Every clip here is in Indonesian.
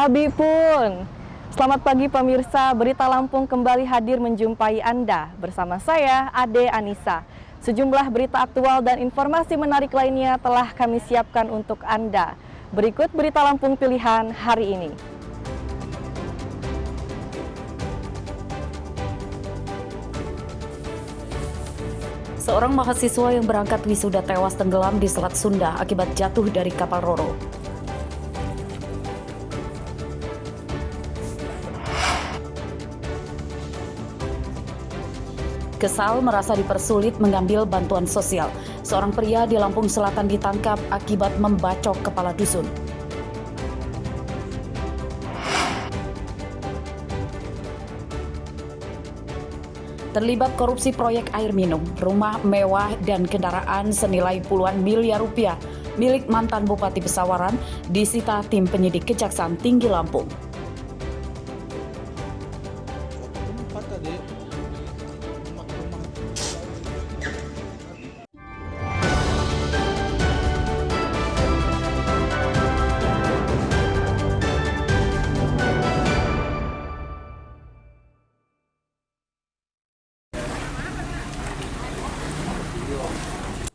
Abi pun. Selamat pagi pemirsa, Berita Lampung kembali hadir menjumpai Anda. Bersama saya, Ade Anissa. Sejumlah berita aktual dan informasi menarik lainnya telah kami siapkan untuk Anda. Berikut Berita Lampung pilihan hari ini. Seorang mahasiswa yang berangkat wisuda tewas tenggelam di Selat Sunda akibat jatuh dari kapal Roro. Kesal merasa dipersulit mengambil bantuan sosial. Seorang pria di Lampung Selatan ditangkap akibat membacok kepala dusun. Terlibat korupsi proyek air minum, rumah mewah dan kendaraan senilai puluhan miliar rupiah milik mantan Bupati Pesawaran disita tim penyidik Kejaksaan Tinggi Lampung.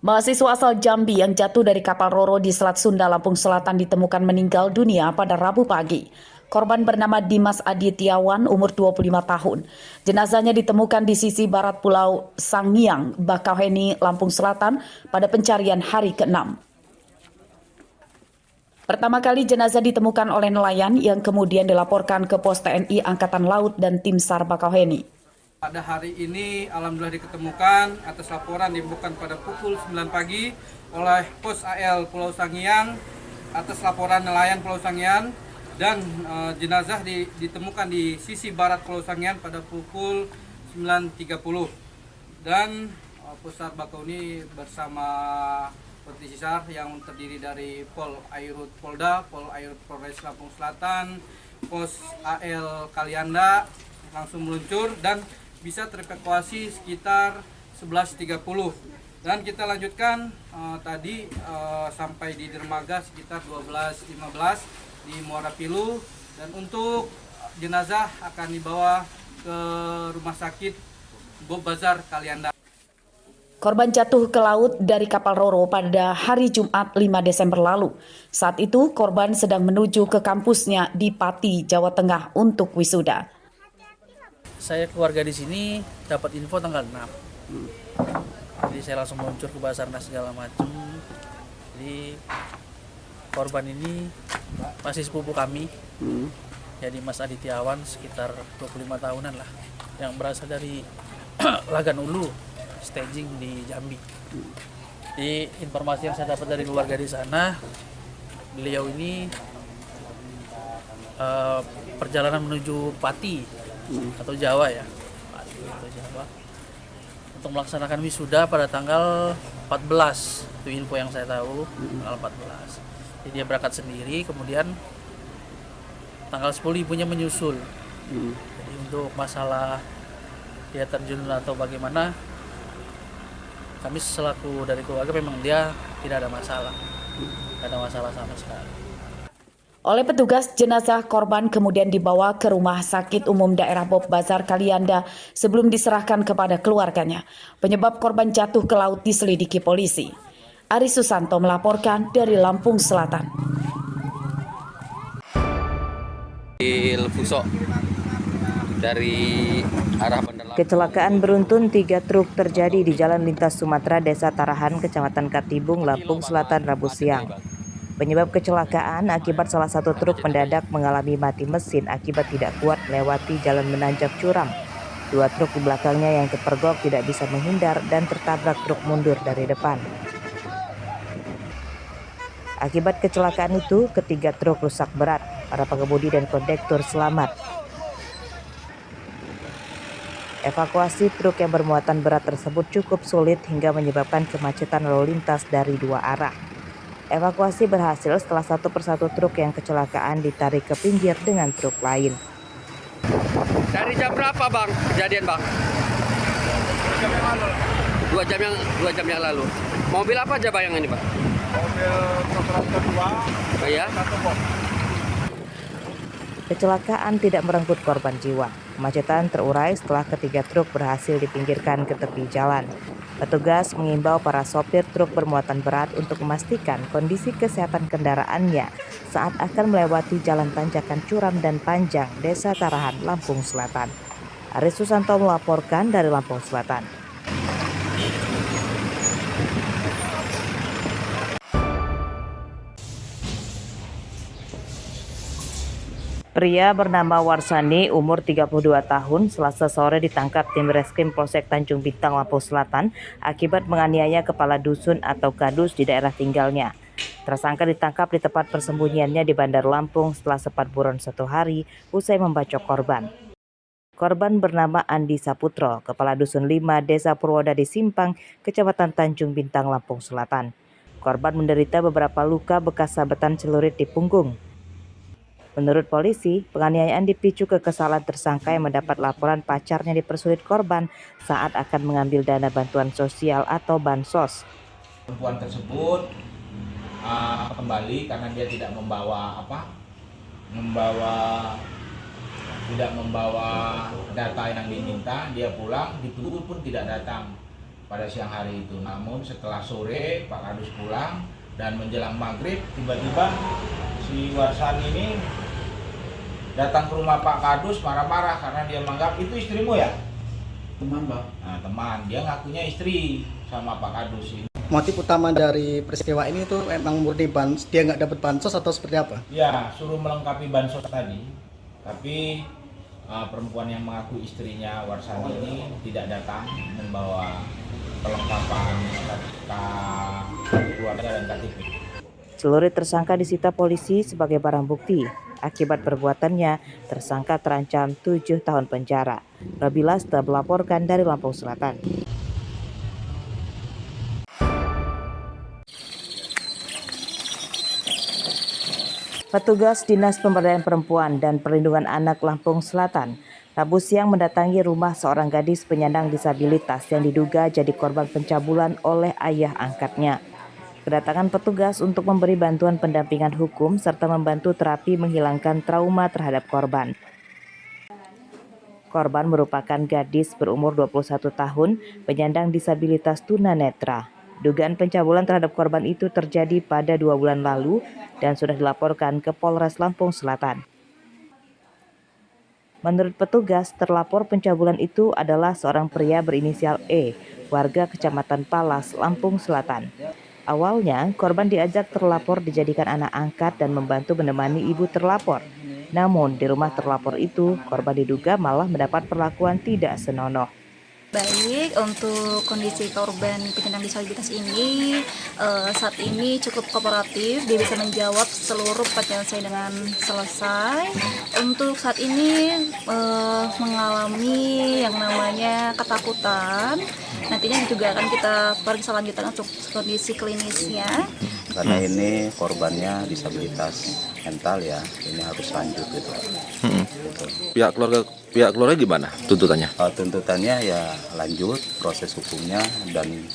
Mahasiswa asal Jambi yang jatuh dari kapal Roro di Selat Sunda, Lampung Selatan ditemukan meninggal dunia pada Rabu pagi. Korban bernama Dimas Adityawan, umur 25 tahun. Jenazahnya ditemukan di sisi barat Pulau Sangiang, Bakauheni, Lampung Selatan pada pencarian hari ke-6. Pertama kali jenazah ditemukan oleh nelayan yang kemudian dilaporkan ke Pos TNI Angkatan Laut dan Tim SAR Bakauheni. Pada hari ini alhamdulillah diketemukan atas laporan diberikan pada pukul 9 pagi oleh Pos AL Pulau Sangiang atas laporan nelayan Pulau Sangiang, dan jenazah ditemukan di sisi barat Pulau Sangiang pada pukul 9.30, dan Pusat Bakauheni bersama Polisi SAR yang terdiri dari Pol Airut Polda, Pol Airut Polres Lampung Selatan, Pos AL Kalianda langsung meluncur dan bisa terevakuasi sekitar 11.30, dan kita lanjutkan tadi sampai di dermaga sekitar 12.15 di Muara Pilu, dan untuk jenazah akan dibawa ke rumah sakit Bob Bazar Kalianda. Korban jatuh ke laut dari kapal Roro pada hari Jumat 5 Desember lalu. Saat itu korban sedang menuju ke kampusnya di Pati, Jawa Tengah untuk wisuda. Saya keluarga di sini dapat info tanggal 6. Jadi saya langsung meluncur ke Basarnas segala macam. Jadi korban ini masih sepupu kami. Jadi Mas Adityawan sekitar 25 tahunan lah, yang berasal dari Lagan Ulu, staging di Jambi. Di informasi yang saya dapat dari keluarga di sana, beliau ini perjalanan menuju Pati atau Jawa ya, Pati atau Jawa, untuk melaksanakan wisuda pada tanggal 14. Itu info yang saya tahu, tanggal 14. Jadi dia berangkat sendiri, kemudian tanggal 10 ibunya menyusul. Jadi untuk masalah dia terjun atau bagaimana, kami selaku dari keluarga memang dia tidak ada masalah, tidak ada masalah sama sekali. Oleh petugas, jenazah korban kemudian dibawa ke Rumah Sakit Umum Daerah Bob Bazar Kalianda sebelum diserahkan kepada keluarganya. Penyebab korban jatuh ke laut diselidiki polisi. Aris Susanto melaporkan dari Lampung Selatan. Dari arah Bandar. Kecelakaan beruntun 3 truk terjadi di Jalan Lintas Sumatera, Desa Tarahan, Kecamatan Katibung, Lampung Selatan, Rabu siang. Penyebab kecelakaan akibat salah satu truk mendadak mengalami mati mesin akibat tidak kuat melewati jalan menanjak curam. 2 truk di belakangnya yang kepergok tidak bisa menghindar dan tertabrak truk mundur dari depan. Akibat kecelakaan itu, ketiga truk rusak berat. Para pengemudi dan kondektur selamat. Evakuasi truk yang bermuatan berat tersebut cukup sulit hingga menyebabkan kemacetan lalu lintas dari 2 arah. Evakuasi berhasil setelah satu persatu truk yang kecelakaan ditarik ke pinggir dengan truk lain. Dari jam berapa bang kejadian bang? 2 jam yang lalu. Mobil apa aja bang yang ini bang? Mobil truk kedua, Oh, ya? satu box. Kecelakaan tidak merenggut korban jiwa. Kemacetan terurai setelah ketiga truk berhasil dipinggirkan ke tepi jalan. Petugas mengimbau para sopir truk bermuatan berat untuk memastikan kondisi kesehatan kendaraannya saat akan melewati jalan tanjakan curam dan panjang Desa Tarahan, Lampung Selatan. Aris Susanto melaporkan dari Lampung Selatan. Pria bernama Warsani, umur 32 tahun, Selasa sore ditangkap tim Reskrim Polsek Tanjung Bintang, Lampung Selatan akibat menganiaya kepala dusun atau kadus di daerah tinggalnya. Tersangka ditangkap di tempat persembunyiannya di Bandar Lampung setelah sempat buron 1 hari usai membacok korban. Korban bernama Andi Saputro, kepala dusun 5 Desa Purwodadi Simpang, Kecamatan Tanjung Bintang, Lampung Selatan. Korban menderita beberapa luka bekas sabetan celurit di punggung. Menurut polisi, penganiayaan dipicu kekesalan tersangka yang mendapat laporan pacarnya dipersulit korban saat akan mengambil dana bantuan sosial atau bansos. Perempuan tersebut kembali karena dia tidak membawa data yang diminta. Dia pulang, ditunggu pun tidak datang pada siang hari itu. Namun setelah sore Pak Kadus pulang dan menjelang maghrib, tiba-tiba si Warsan ini datang ke rumah Pak Kadus marah-marah karena dia menganggap itu istrimu ya? Teman, Bang. Nah, teman, dia ngakunya istri sama Pak Kadus ini. Motif utama dari peristiwa ini tuh emang murni dia nggak dapat bansos atau seperti apa? Ya, suruh melengkapi bansos tadi, tapi perempuan yang mengaku istrinya Warsani ini tidak datang membawa perlengkapan keluarga dan KTP. Celurit tersangka disita polisi sebagai barang bukti. Akibat perbuatannya, tersangka terancam 7 tahun penjara. Rabila setelah melaporkan dari Lampung Selatan. Petugas Dinas Pemberdayaan Perempuan dan Perlindungan Anak Lampung Selatan Rabu siang mendatangi rumah seorang gadis penyandang disabilitas yang diduga jadi korban pencabulan oleh ayah angkatnya. Kedatangan petugas untuk memberi bantuan pendampingan hukum serta membantu terapi menghilangkan trauma terhadap korban. Korban merupakan gadis berumur 21 tahun, penyandang disabilitas tunanetra. Dugaan pencabulan terhadap korban itu terjadi pada 2 bulan lalu dan sudah dilaporkan ke Polres Lampung Selatan. Menurut petugas, terlapor pencabulan itu adalah seorang pria berinisial E, warga Kecamatan Palas, Lampung Selatan. Awalnya, korban diajak terlapor dijadikan anak angkat dan membantu menemani ibu terlapor. Namun, di rumah terlapor itu, korban diduga malah mendapat perlakuan tidak senonoh. Baik, untuk kondisi korban penyandang disabilitas ini saat ini cukup kooperatif, dia bisa menjawab seluruh pertanyaan saya dengan selesai. Untuk saat ini mengalami yang namanya ketakutan, nantinya juga akan kita periksa lanjutan untuk kondisi klinisnya. Karena ini korbannya disabilitas mental ya, ini harus lanjut gitu. Gitu. Pihak keluarga gimana tuntutannya? Tuntutannya ya lanjut proses hukumnya dan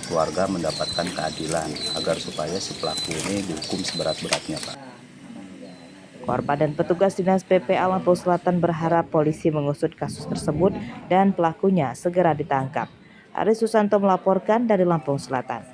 keluarga mendapatkan keadilan agar supaya si pelaku ini dihukum seberat-beratnya, Pak. Korban dan petugas Dinas PPA Lampung Selatan berharap polisi mengusut kasus tersebut dan pelakunya segera ditangkap. Aris Susanto melaporkan dari Lampung Selatan.